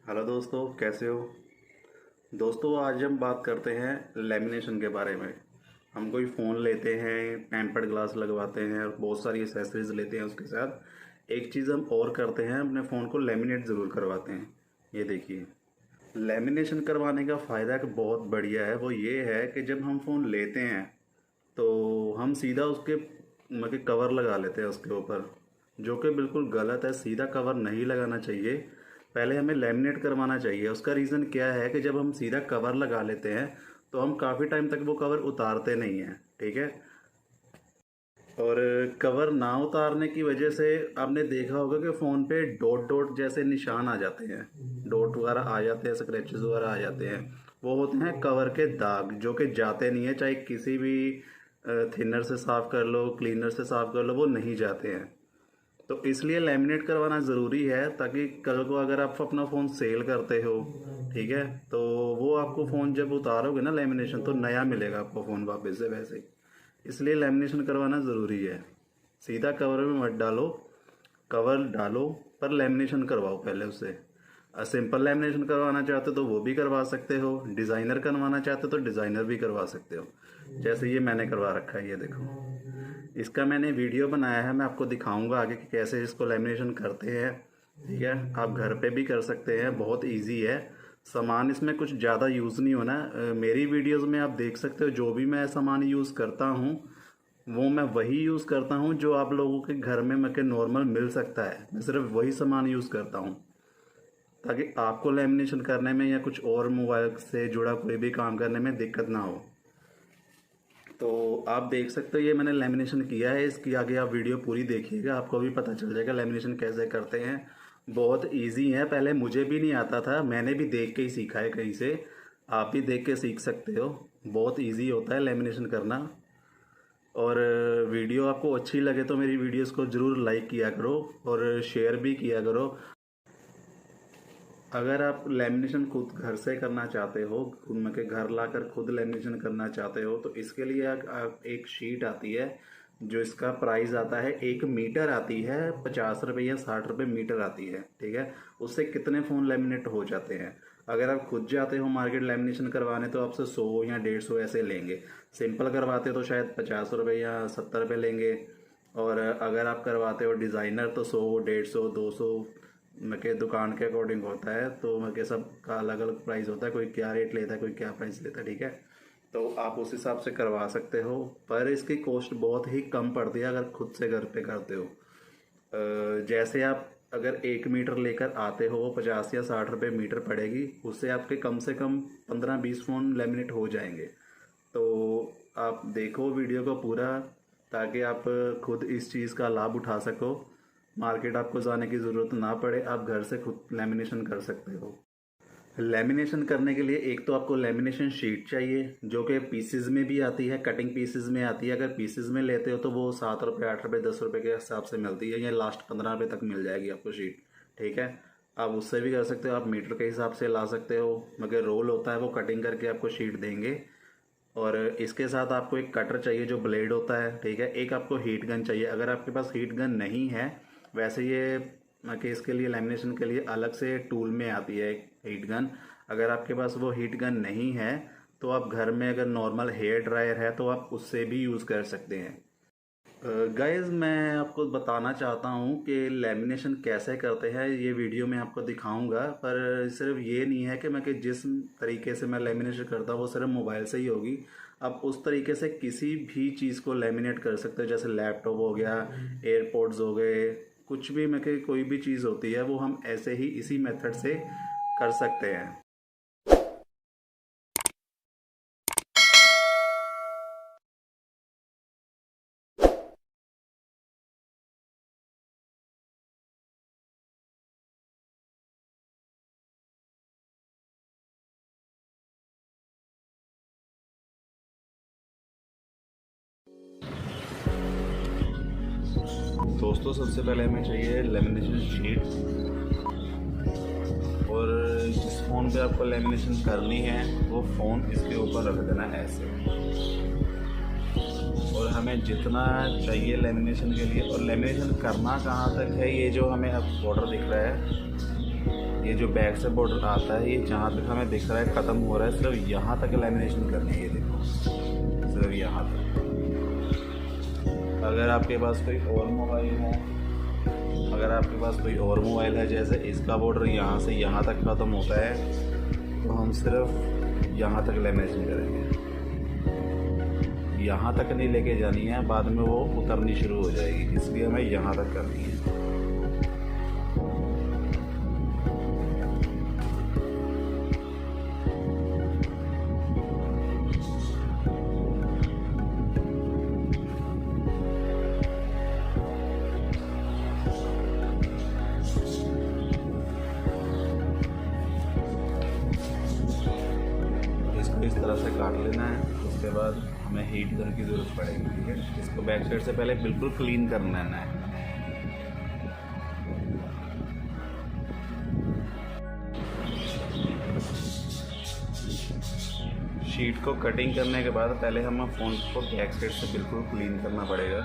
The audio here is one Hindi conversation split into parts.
हेलो दोस्तों, कैसे हो। दोस्तों, आज हम बात करते हैं लेमिनेशन के बारे में। हम कोई फ़ोन लेते हैं, टेम्पर्ड ग्लास लगवाते हैं और बहुत सारी एसेसरीज लेते हैं। उसके साथ एक चीज़ हम और करते हैं, अपने फ़ोन को लेमिनेट ज़रूर करवाते हैं। ये देखिए, लेमिनेशन करवाने का फ़ायदा बहुत बढ़िया है। वो ये है कि जब हम फ़ोन लेते हैं तो हम सीधा उसके मतलब कवर लगा लेते हैं उसके ऊपर, जो कि बिल्कुल गलत है। सीधा कवर नहीं लगाना चाहिए, पहले हमें लेमिनेट करवाना चाहिए। उसका रीज़न क्या है कि जब हम सीधा कवर लगा लेते हैं तो हम काफ़ी टाइम तक वो कवर उतारते नहीं हैं, ठीक है। और कवर ना उतारने की वजह से आपने देखा होगा कि फ़ोन पे डॉट डॉट जैसे निशान आ जाते हैं, डॉट वगैरह आ जाते हैं, स्क्रैचेस वगैरह आ जाते हैं। वो होते हैं कवर के दाग, जो कि जाते नहीं है, चाहे किसी भी थिनर से साफ़ कर लो, क्लीनर से साफ़ कर लो, वो नहीं जाते हैं। तो इसलिए लेमिनेट करवाना ज़रूरी है, ताकि कल को अगर आप अपना फ़ोन सेल करते हो, ठीक है, तो वो आपको फ़ोन जब उतारोगे ना लेमिनेशन, तो नया मिलेगा आपको फ़ोन वापस से वैसे ही। इसलिए लेमिनेशन करवाना ज़रूरी है। सीधा कवर में मत डालो, कवर डालो पर लेमिनेशन करवाओ पहले उससे। सिंपल लेमिनेशन करवाना चाहते हो तो वो भी करवा सकते हो, डिज़ाइनर करवाना चाहते हो तो डिज़ाइनर भी करवा सकते हो। जैसे ये मैंने करवा रखा है, ये देखो। इसका मैंने वीडियो बनाया है, मैं आपको दिखाऊंगा आगे कि कैसे इसको लेमिनेशन करते हैं, ठीक है। आप घर पे भी कर सकते हैं, बहुत इजी है। सामान इसमें कुछ ज़्यादा यूज़ नहीं होना। मेरी वीडियोस में आप देख सकते हो, जो भी मैं सामान यूज़ करता हूँ वो मैं वही यूज़ करता हूँ जो आप लोगों के घर में मैं नॉर्मल मिल सकता है। मैं सिर्फ वही सामान यूज़ करता हूँ, ताकि आपको लेमिनेशन करने में या कुछ और मोबाइल से जुड़ा कोई भी काम करने में दिक्कत ना हो। तो आप देख सकते हो, ये मैंने लेमिनेशन किया है। इसकी आगे आप वीडियो पूरी देखिएगा, आपको भी पता चल जाएगा लेमिनेशन कैसे करते हैं। बहुत इजी है, पहले मुझे भी नहीं आता था, मैंने भी देख के ही सीखा है कहीं से। आप भी देख के सीख सकते हो, बहुत इजी होता है लेमिनेशन करना। और वीडियो आपको अच्छी लगे तो मेरी वीडियोस को ज़रूर लाइक किया करो और शेयर भी किया करो। अगर आप लेमिनेशन खुद घर से करना चाहते हो, खुद में के घर लाकर खुद लेमिनेशन करना चाहते हो, तो इसके लिए एक शीट आती है, जो इसका प्राइस आता है, 1 मीटर आती है, 50 रुपये या 60 रुपये मीटर आती है, ठीक है। उससे कितने फ़ोन लेमिनेट हो जाते हैं। अगर आप खुद जाते हो मार्केट लेमिनेशन करवाने तो आपसे 100 या 150 ऐसे लेंगे। सिंपल करवाते हो तो शायद 50 रुपये या 70 रुपये लेंगे। और अगर आप करवाते हो डिज़ाइनर तो 100, 150, 200 के दुकान के अकॉर्डिंग होता है। तो मैं सब का अलग अलग प्राइस होता है, कोई क्या रेट लेता है, कोई क्या प्राइस लेता है, ठीक है। तो आप उस हिसाब से करवा सकते हो, पर इसकी कॉस्ट बहुत ही कम पड़ती है अगर खुद से घर पे करते हो। जैसे आप अगर 1 मीटर लेकर आते हो, वो 50 या 60 रुपये मीटर पड़ेगी, उससे आपके कम से कम 15-20 फ़ोन लेमिनेट हो जाएंगे। तो आप देखो वीडियो को पूरा, ताकि आप खुद इस चीज़ का लाभ उठा सको, मार्केट आपको जाने की ज़रूरत ना पड़े, आप घर से खुद लेमिनेशन कर सकते हो। लेमिनेशन करने के लिए एक तो आपको लेमिनेशन शीट चाहिए, जो कि पीसेज में भी आती है, कटिंग पीसेज में आती है। अगर पीसेज में लेते हो तो वो 7 रुपये, 8 रुपये, 10 रुपये के हिसाब से मिलती है, या लास्ट 15 रुपये तक मिल जाएगी आपको शीट, ठीक है। आप उससे भी कर सकते हो, आप मीटर के हिसाब से ला सकते हो, मगर रोल होता है वो कटिंग करके आपको शीट देंगे। और इसके साथ आपको एक कटर चाहिए जो ब्लेड होता है, ठीक है। एक आपको हीट गन चाहिए, अगर आपके पास हीट गन नहीं है, वैसे ये कि इसके लिए लेमिनेशन के लिए अलग से टूल में आती है एक हीट गन। अगर आपके पास वो हीट गन नहीं है तो आप घर में अगर नॉर्मल हेयर ड्रायर है तो आप उससे भी यूज़ कर सकते हैं। गाइस, मैं आपको बताना चाहता हूँ कि लेमिनेशन कैसे करते हैं, ये वीडियो में आपको दिखाऊंगा। पर सिर्फ ये नहीं है कि जिस तरीके से मैं लेमिनेशन करता हूँ वो सिर्फ मोबाइल से ही होगी। आप उस तरीके से किसी भी चीज़ को लेमिनेट कर सकते हो, जैसे लैपटॉप हो गया, एयरपोर्ट्स हो गए, कुछ भी कोई भी चीज़ होती है वो हम ऐसे ही इसी मेथड से कर सकते हैं। दोस्तों, सबसे पहले हमें चाहिए लेमिनेशन शीट, और जिस फ़ोन पे आपको लेमिनेशन करनी है वो फ़ोन इसके ऊपर रख देना ऐसे। और हमें जितना चाहिए लेमिनेशन के लिए, और लेमिनेशन करना कहाँ तक है, ये जो हमें अब बॉर्डर दिख रहा है, ये जो बैक से बॉर्डर आता है, ये जहाँ तक हमें दिख रहा है ख़त्म हो रहा है, सिर्फ यहाँ तक लैमिनेशन करनी है। ये देखो, सिर्फ यहाँ तक। अगर आपके पास कोई और मोबाइल है, जैसे इसका बॉर्डर यहाँ से यहाँ तक ख़त्म होता है, तो हम सिर्फ यहाँ तक लैमिनेशन करेंगे। यहाँ तक नहीं लेके जानी है, बाद में वो उतरनी शुरू हो जाएगी, इसलिए हमें यहाँ तक करनी है। इस तरह से काट लेना है। उसके बाद हमें हीट गन की ज़रूरत पड़ेगी, ठीक है। इसको बैक साइड से पहले बिल्कुल क्लीन कर लेना है। शीट को कटिंग करने के बाद पहले हमें फ़ोन को बैक साइड से बिल्कुल क्लीन करना पड़ेगा।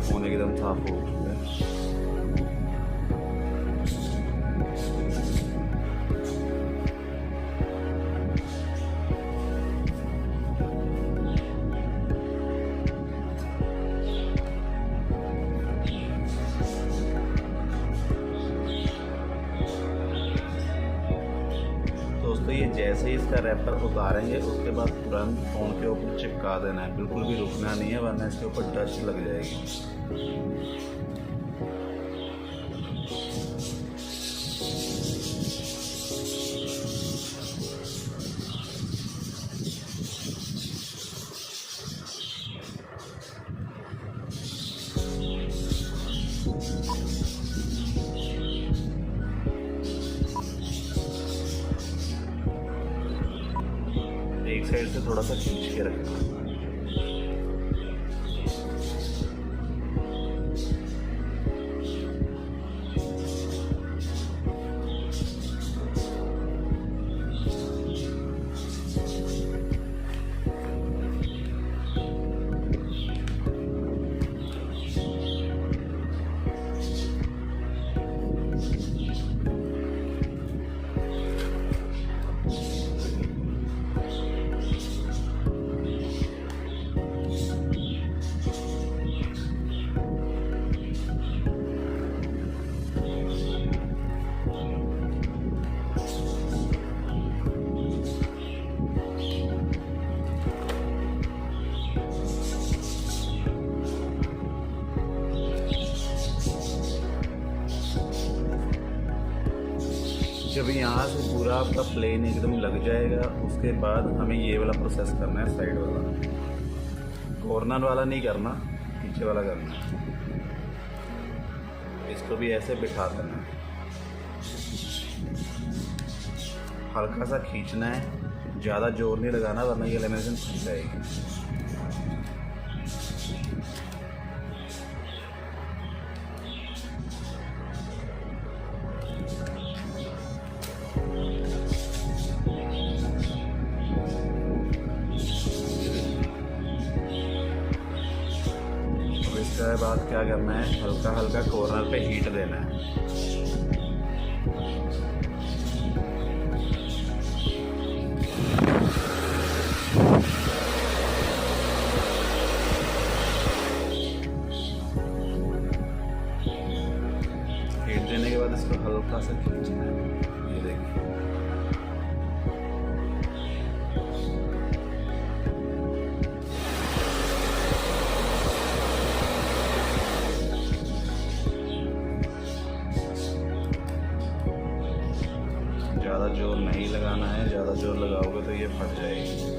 फ़ोन एकदम साफ हो चुका है। दोस्तों, ये जैसे ही इसका रैपर उतारेंगे, उसके बाद तुरंत फ़ोन के ऊपर चिपका देना है, बिल्कुल भी रुकना नहीं है, वरना इसके ऊपर डस्ट लग जाएगी। एक साइड से थोड़ा सा खींच के रखना। जब यहाँ से पूरा आपका प्लेन एकदम लग जाएगा, उसके बाद हमें ये वाला प्रोसेस करना है, साइड वाला। कॉर्नर वाला नहीं करना, पीछे वाला करना है। इसको भी ऐसे बिठा देना है, हल्का सा खींचना है, ज़्यादा जोर नहीं लगाना, वरना ये लेमिनेशन फंस जाएगी। इसके बाद क्या करना है, हल्का हल्का कॉर्नर पे हीट देना है। हीट देने के बाद इसको हल्का सा खींचना है, ये देखिए। ज़्यादा जोर नहीं लगाना है, ज़्यादा जोर लगाओगे तो ये फट जाएगी।